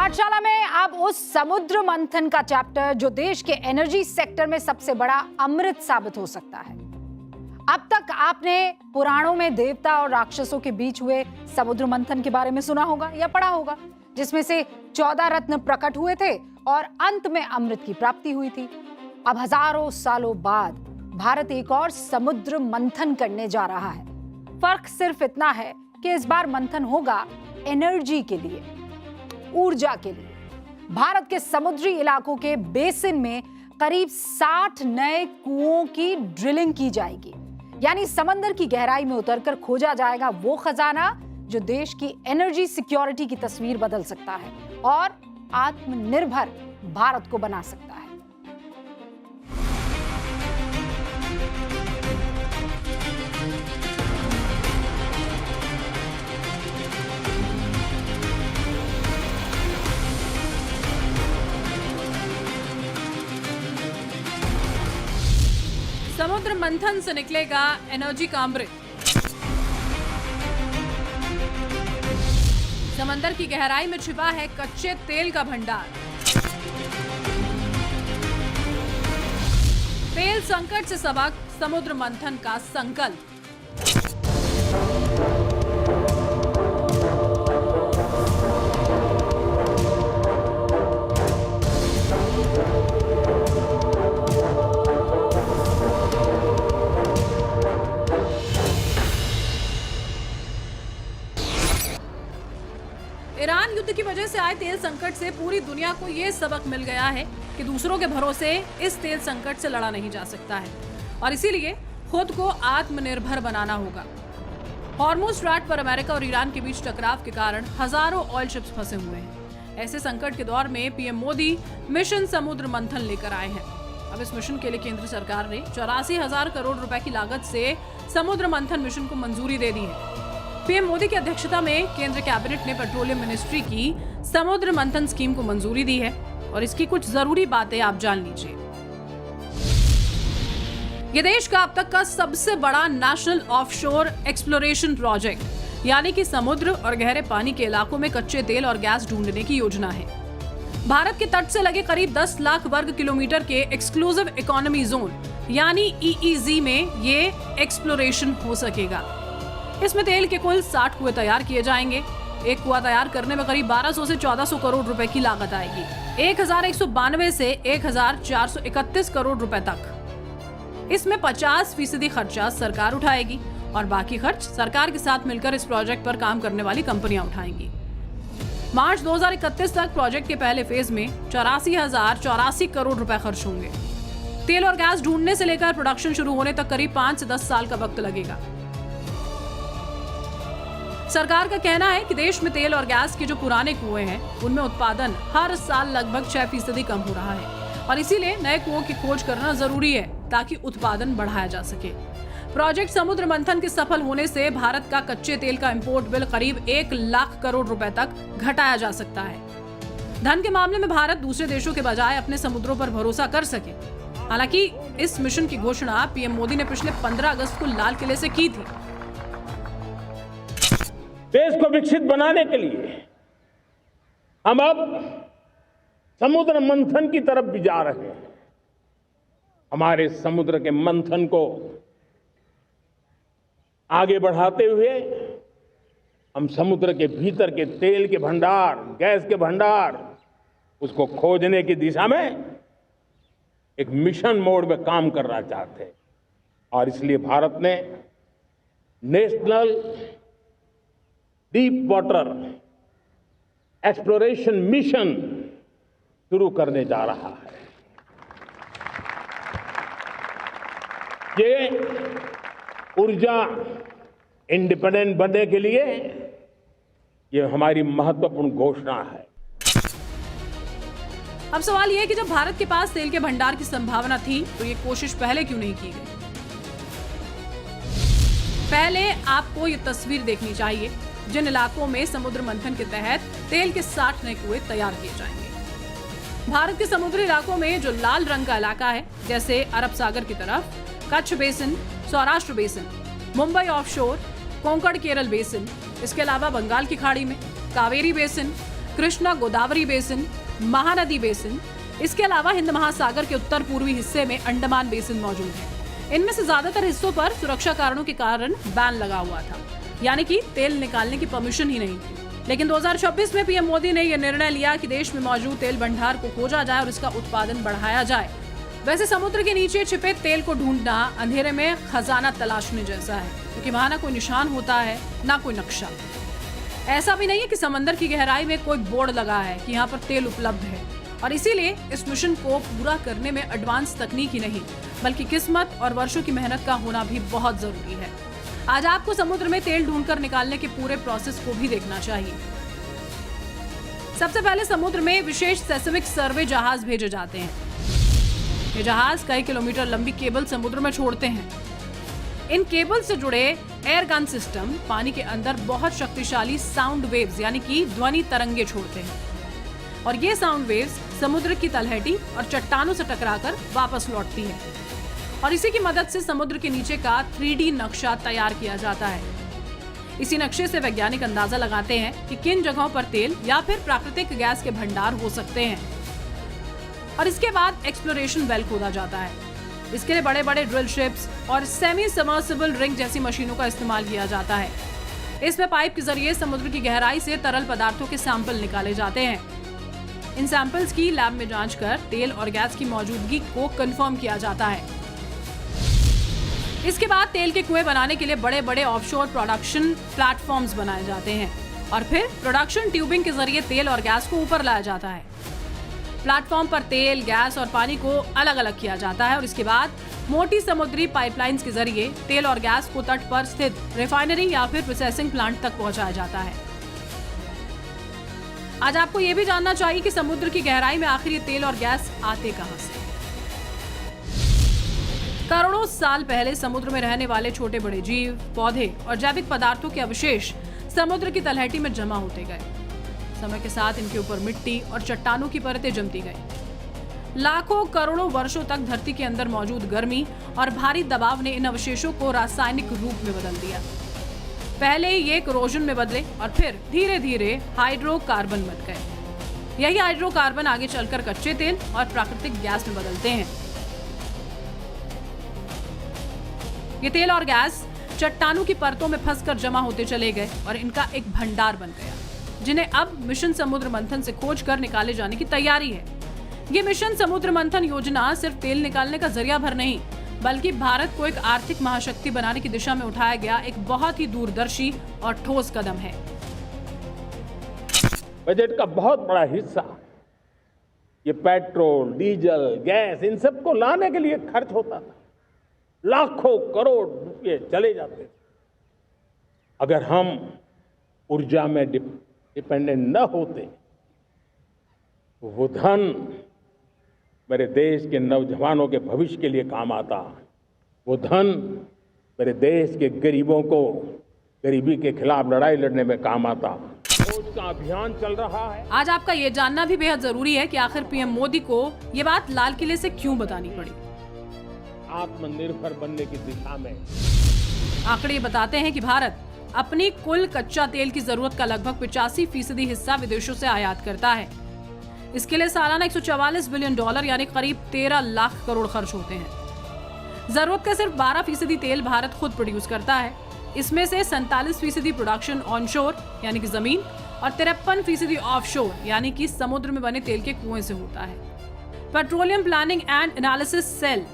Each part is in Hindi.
पाठशाला में अब उस समुद्र मंथन का चैप्टर जो देश के एनर्जी सेक्टर में सबसे बड़ा अमृत साबित हो सकता है। अब तक आपने पुराणों में देवता और राक्षसों के बीच हुए समुद्र मंथन के बारे में सुना होगा या पढ़ा होगा, जिसमें से 14 रत्न प्रकट हुए थे और अंत में अमृत की प्राप्ति हुई थी। अब हजारों सालों बाद भारत एक और समुद्र मंथन करने जा रहा है। फर्क सिर्फ इतना है कि इस बार मंथन होगा एनर्जी के लिए, ऊर्जा के लिए। भारत के समुद्री इलाकों के बेसिन में करीब 60 नए कुओं की ड्रिलिंग की जाएगी, यानी समंदर की गहराई में उतरकर खोजा जाएगा वो खजाना जो देश की एनर्जी सिक्योरिटी की तस्वीर बदल सकता है और आत्मनिर्भर भारत को बना सकता है। समुद्र मंथन से निकलेगा एनर्जी का अमृत। समंदर की गहराई में छिपा है कच्चे तेल का भंडार। तेल संकट से सबक समुद्र मंथन का संकल्प। ईरान युद्ध की वजह से आए तेल संकट से पूरी दुनिया को यह सबक मिल गया है कि दूसरों के भरोसे इस तेल संकट से लड़ा नहीं जा सकता है और इसीलिए खुद को आत्मनिर्भर बनाना होगा। हॉर्मुज़ स्ट्रैट पर अमेरिका और ईरान के बीच टकराव के कारण हजारों ऑयल शिप्स फंसे हुए हैं। ऐसे संकट के दौर में पीएम मोदी मिशन समुद्र मंथन लेकर आए हैं। अब इस मिशन के लिए केंद्र सरकार ने 84,000 करोड़ रुपए की लागत से समुद्र मंथन मिशन को मंजूरी दे दी है। पीएम मोदी की अध्यक्षता में केंद्र कैबिनेट ने पेट्रोलियम मिनिस्ट्री की समुद्र मंथन स्कीम को मंजूरी दी है और इसकी कुछ जरूरी बातें आप जान लीजिए। ये देश का अब तक का सबसे बड़ा नेशनल ऑफशोर एक्सप्लोरेशन प्रोजेक्ट, यानी कि समुद्र और गहरे पानी के इलाकों में कच्चे तेल और गैस ढूंढने की योजना है। भारत के तट से लगे करीब 10 लाख वर्ग किलोमीटर के एक्सक्लूसिव इकोनॉमी जोन यानी EEZ में ये एक्सप्लोरेशन हो सकेगा। इसमें तेल के कुल 60 कुएं तैयार किए जाएंगे। एक कुआं तैयार करने में करीब 1200 से 1400 करोड़ रुपए की लागत आएगी। 1192 से 1431 करोड़ रुपए तक। इसमें 50% खर्चा सरकार उठाएगी और बाकी खर्च सरकार के साथ मिलकर इस प्रोजेक्ट पर काम करने वाली कंपनियां उठाएंगी। मार्च 2031 तक प्रोजेक्ट के पहले फेज में 84,084 करोड़ रुपए खर्च होंगे। तेल और गैस ढूंढने से लेकर प्रोडक्शन शुरू होने तक करीब 5 से 10 साल का वक्त लगेगा। सरकार का कहना है कि देश में तेल और गैस के जो पुराने कुएं हैं उनमें उत्पादन हर साल लगभग 6% कम हो रहा है और इसीलिए नए कुओं की खोज करना जरूरी है ताकि उत्पादन बढ़ाया जा सके। प्रोजेक्ट समुद्र मंथन के सफल होने से भारत का कच्चे तेल का इंपोर्ट बिल करीब 1 लाख करोड़ रुपए तक घटाया जा सकता है। धन के मामले में भारत दूसरे देशों के बजाय अपने समुद्रों पर भरोसा कर सके। हालांकि इस मिशन की घोषणा पीएम मोदी ने पिछले 15 अगस्त को लाल किले से की थी। देश को विकसित बनाने के लिए हम अब समुद्र मंथन की तरफ भी जा रहे हैं। हमारे समुद्र के मंथन को आगे बढ़ाते हुए हम समुद्र के भीतर के तेल के भंडार, गैस के भंडार, उसको खोजने की दिशा में एक मिशन मोड में काम करना चाहते हैं और इसलिए भारत ने national deep water exploration mission शुरू करने जा रहा है। ये ऊर्जा इंडिपेंडेंट बनने के लिए ये हमारी महत्वपूर्ण घोषणा है। अब सवाल यह है कि जब भारत के पास तेल के भंडार की संभावना थी तो ये कोशिश पहले क्यों नहीं की गई? पहले आपको ये तस्वीर देखनी चाहिए जिन इलाकों में समुद्र मंथन के तहत तेल के 60 नए कुएं तैयार किए जाएंगे। भारत के समुद्री इलाकों में जो लाल रंग का इलाका है, जैसे अरब सागर की तरफ, Kutch basin, Saurashtra basin, Mumbai offshore, Konkan Kerala basin, इसके अलावा बंगाल की खाड़ी में, Kaveri basin, Krishna Godavari basin, Mahanadi basin, इसके अलावा हिंद महासागर के उत्तर पूर्वी हिस्से में अंडमान बेसिन मौजूद है। इनमें से ज्यादातर हिस्सों पर सुरक्षा कारणों के कारण बैन लगा हुआ था, यानी कि तेल निकालने की परमिशन ही नहीं थी। लेकिन 2026 में पीएम मोदी ने यह निर्णय लिया कि देश में मौजूद तेल भंडार को खोजा जाए और इसका उत्पादन बढ़ाया जाए। वैसे समुद्र के नीचे छिपे तेल को ढूंढना अंधेरे में खजाना तलाशने जैसा है, क्योंकि वहां ना कोई निशान होता है, ना कोई नक्शा। ऐसा भी नहीं है कि समंदर की गहराई में कोई बोर्ड लगा है कि यहाँ पर तेल उपलब्ध है। और इसीलिए इस मिशन को पूरा करने में एडवांस तकनीक ही नहीं, बल्कि किस्मत और वर्षों की मेहनत का होना भी बहुत जरूरी है। आज आपको समुद्र में तेल ढूंढकर निकालने के पूरे प्रोसेस को भी देखना चाहिए। सबसे पहले समुद्र में विशेष सेस्मिक सर्वे जहाज भेजे जाते हैं। ये जहाज कई किलोमीटर लंबी केबल समुद्र में छोड़ते हैं। इन केबल से जुड़े एयर गन सिस्टम पानी के अंदर बहुत शक्तिशाली साउंड वेव्स यानी कि ध्वनि तरंगे छोड़ते हैं, और ये साउंड वेव्स समुद्र की तलहटी और चट्टानों से टकराकर वापस लौटती है, और इसी की मदद से समुद्र के नीचे का 3D नक्शा तैयार किया जाता है। इसी नक्शे से वैज्ञानिक अंदाजा लगाते हैं कि किन जगहों पर तेल या फिर प्राकृतिक गैस के भंडार हो सकते हैं, और इसके बाद एक्सप्लोरेशन वेल खोदा जाता है। इसके लिए बड़े बड़े ड्रिल शिप्स और सेमी सबमर्सिबल रिंग जैसी मशीनों का इस्तेमाल किया जाता है। इसमें पाइप के जरिए समुद्र की गहराई से तरल पदार्थों के सैंपल निकाले जाते हैं। इन सैंपल्स की लैब में जांच कर तेल और गैस की मौजूदगी को कंफर्म किया जाता है। इसके बाद तेल के कुएं बनाने के लिए बड़े बड़े ऑफशोर प्रोडक्शन प्लेटफॉर्म्स बनाए जाते हैं, और फिर प्रोडक्शन ट्यूबिंग के जरिए तेल और गैस को ऊपर लाया जाता है। प्लेटफॉर्म पर तेल, गैस और पानी को अलग अलग किया जाता है, और इसके बाद मोटी समुद्री पाइपलाइंस के जरिए तेल और गैस को तट पर स्थित रिफाइनरी या फिर प्रोसेसिंग प्लांट तक पहुंचाया जाता है। आज आपको यह भी जानना चाहिए कि समुद्र की गहराई में आखिर ये तेल और गैस आते कहां से। करोड़ों साल पहले समुद्र में रहने वाले छोटे बड़े जीव, पौधे और जैविक पदार्थों के अवशेष समुद्र की तलहटी में जमा होते गए। समय के साथ इनके ऊपर मिट्टी और चट्टानों की परतें जमती गई। लाखों करोड़ों वर्षों तक धरती के अंदर मौजूद गर्मी और भारी दबाव ने इन अवशेषों को रासायनिक रूप में बदल दिया। पहले ये कोरोजन में बदले और फिर धीरे धीरे हाइड्रोकार्बन बन गए। यही हाइड्रोकार्बन आगे चलकर कच्चे तेल और प्राकृतिक गैस में बदलते हैं। ये तेल और गैस चट्टानों की परतों में फंसकर जमा होते चले गए और इनका एक भंडार बन गया, जिन्हें अब मिशन समुद्र मंथन से खोज कर निकाले जाने की तैयारी है। ये मिशन समुद्र मंथन योजना सिर्फ तेल निकालने का जरिया भर नहीं, बल्कि भारत को एक आर्थिक महाशक्ति बनाने की दिशा में उठाया गया एक बहुत ही दूरदर्शी और ठोस कदम है। बजट का बहुत बड़ा हिस्सा ये पेट्रोल, डीजल, गैस इन सबको लाने के लिए खर्च होता था। लाखों करोड़ रुपए चले जाते थे। अगर हम ऊर्जा में डिपेंडेंट न होते, वो धन मेरे देश के नौजवानों के भविष्य के लिए काम आता। वो धन मेरे देश के गरीबों को गरीबी के खिलाफ लड़ाई लड़ने में काम आता। खोज का अभियान चल रहा है। आज आपका ये जानना भी बेहद जरूरी है कि आखिर पीएम मोदी को ये बात लाल किले से क्यों बतानी पड़ी। आत्मनिर्भर बनने की दिशा में आंकड़े बताते हैं कि भारत अपनी कुल कच्चा तेल की जरूरत का लगभग 85% हिस्सा विदेशों से आयात करता है। इसके लिए सालाना $144 बिलियन यानी करीब 13 लाख करोड़ खर्च होते हैं। जरूरत का सिर्फ 12% तेल भारत खुद प्रोड्यूस करता है। इसमें से 47% प्रोडक्शन ऑनशोर यानी कि जमीन और 53% ऑफशोर यानी कि समुद्र में बने तेल के कुएं से होता है। Petroleum planning and analysis cell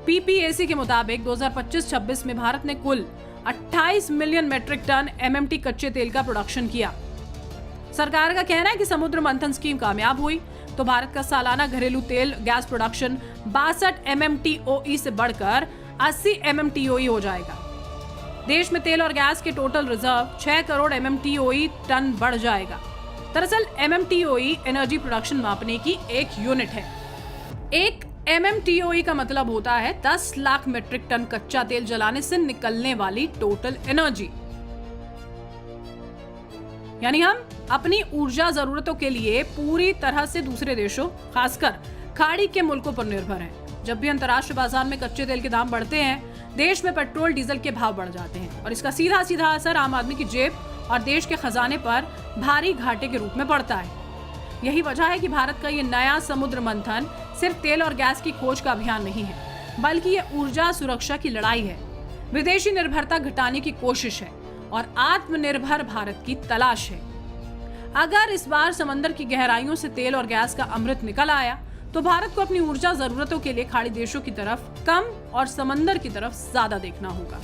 PPAC के मुताबिक 2025-26 में भारत ने कुल 28 मिलियन मेट्रिक टन MMT कच्चे तेल का प्रोडक्शन किया। सरकार का कहना है कि समुद्र मंथन स्कीम कामयाब हुई तो भारत का सालाना घरेलू तेल गैस प्रोडक्शन 62 MMTOE से बढ़कर 80 MMTOE हो जाएगा। देश में तेल और गैस के total reserve 6 crore MMTOE ton बढ़ जाएगा। दरअसल MMTOE एनर्जी प्रोडक्शन मापने की एक यूनिट है। एक MMTOE का मतलब होता है 10 लाख मीट्रिक टन कच्चा तेल जलाने से निकलने वाली टोटल एनर्जी। यानी हम अपनी ऊर्जा जरूरतों के लिए पूरी तरह से दूसरे देशों, खासकर खाड़ी के मुल्कों पर निर्भर हैं। जब भी अंतर्राष्ट्रीय बाजार में कच्चे तेल के दाम बढ़ते हैं, देश में पेट्रोल डीजल के भाव बढ़ जाते हैं और इसका सीधा सीधा असर आम आदमी की जेब और देश के खजाने पर भारी घाटे के रूप में पड़ता है। यही वजह है कि भारत का ये नया समुद्र मंथन सिर्फ तेल और गैस की खोज का अभियान नहीं है, बल्कि ये ऊर्जा सुरक्षा की लड़ाई है, विदेशी निर्भरता घटाने की कोशिश है और आत्मनिर्भर भारत की तलाश है। अगर इस बार समंदर की गहराइयों से तेल और गैस का अमृत निकल आया तो भारत को अपनी ऊर्जा जरूरतों के लिए खाड़ी देशों की तरफ कम और समंदर की तरफ ज्यादा देखना होगा।